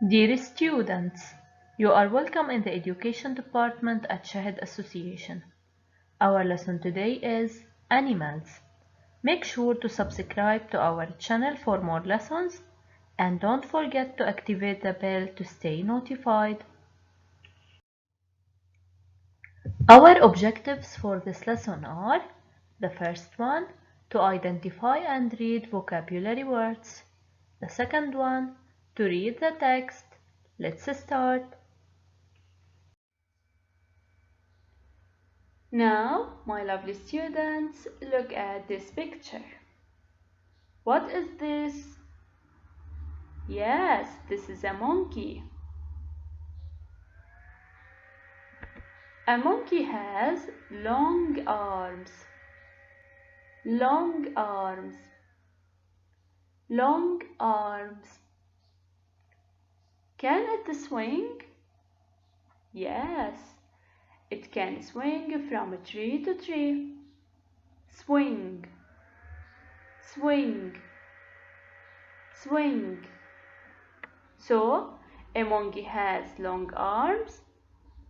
Dear students, you are welcome in the Education Department at SHAHD Association. Our lesson today is Animals. Make sure to subscribe to our channel for more lessons and don't forget to activate the bell to stay notified. Our objectives for this lesson are: the first one, to identify and read vocabulary words. The second one, to read the text. Let's start. Now, my lovely students, look at this picture. What is this? Yes, this is a monkey. A monkey has long arms. Long arms. Long arms. Can it swing? Yes, it can swing from tree to tree. Swing. Swing. Swing. So, a monkey has long arms.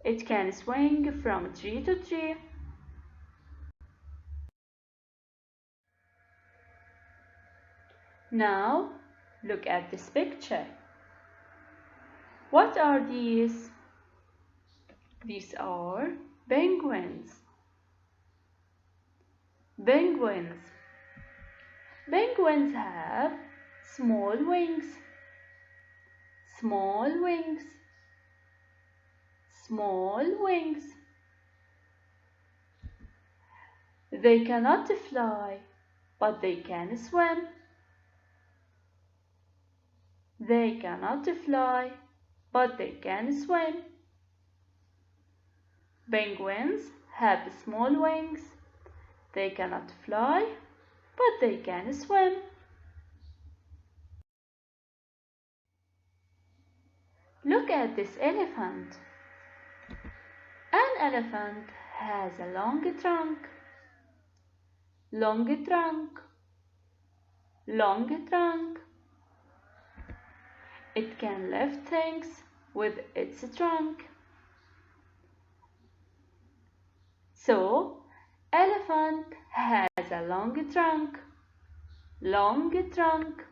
It can swing from tree to tree. Now, look at this picture. What are these? These are penguins. Penguins. Penguins have small wings. Small wings. Small wings. They cannot fly, but they can swim. They cannot fly, but they can swim. Penguins have small wings. They cannot fly, but they can swim. Look at this elephant. An elephant has a long trunk. Long trunk. Long trunk. It can lift things with its trunk. So, elephant has a long trunk. Long trunk.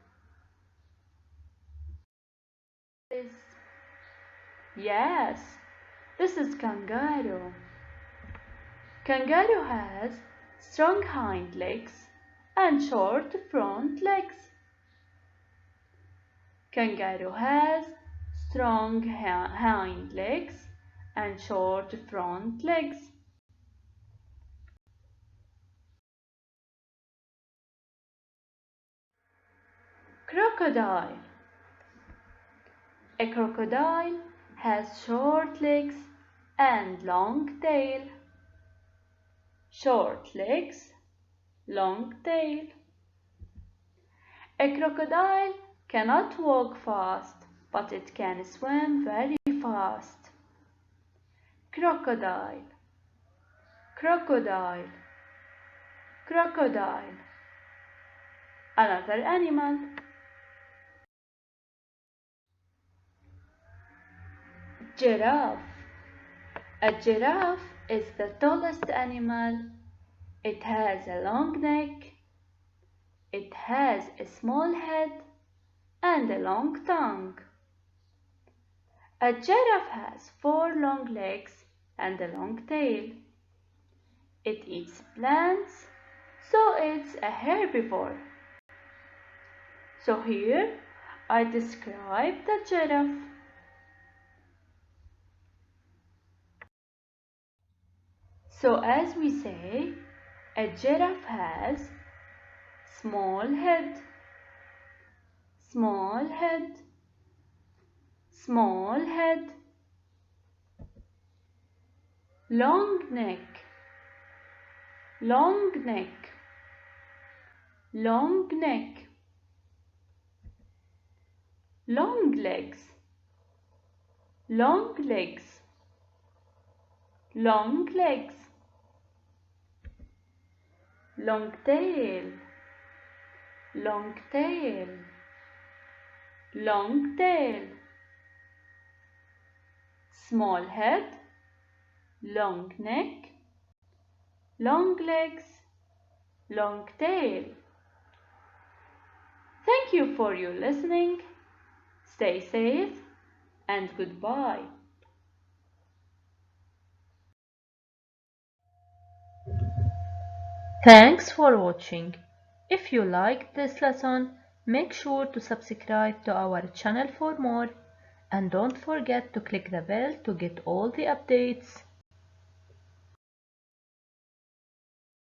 Yes, this is kangaroo. Kangaroo has strong hind legs and short front legs. Kangaroo has strong hind legs and short front legs. Crocodile. A crocodile has short legs and long tail. Short legs, long tail. A crocodile cannot walk fast, but it can swim very fast. Crocodile. Crocodile. Crocodile. Another animal. Giraffe. A giraffe is the tallest animal. It has a long neck. It has a small head and a long tongue. A giraffe has 4 long legs and a long tail. It eats plants, so it's a herbivore. So here I describe the giraffe. So as we say, a giraffe has small head, small head, small head, long neck, long neck, long neck, long legs, long legs, long legs, long tail, long tail, long tail, small head, long neck, long legs, long tail. Thank you for your listening. Stay safe and goodbye. Thanks for watching. If you liked this lesson, make sure to subscribe to our channel for more, and don't forget to click the bell to get all the updates.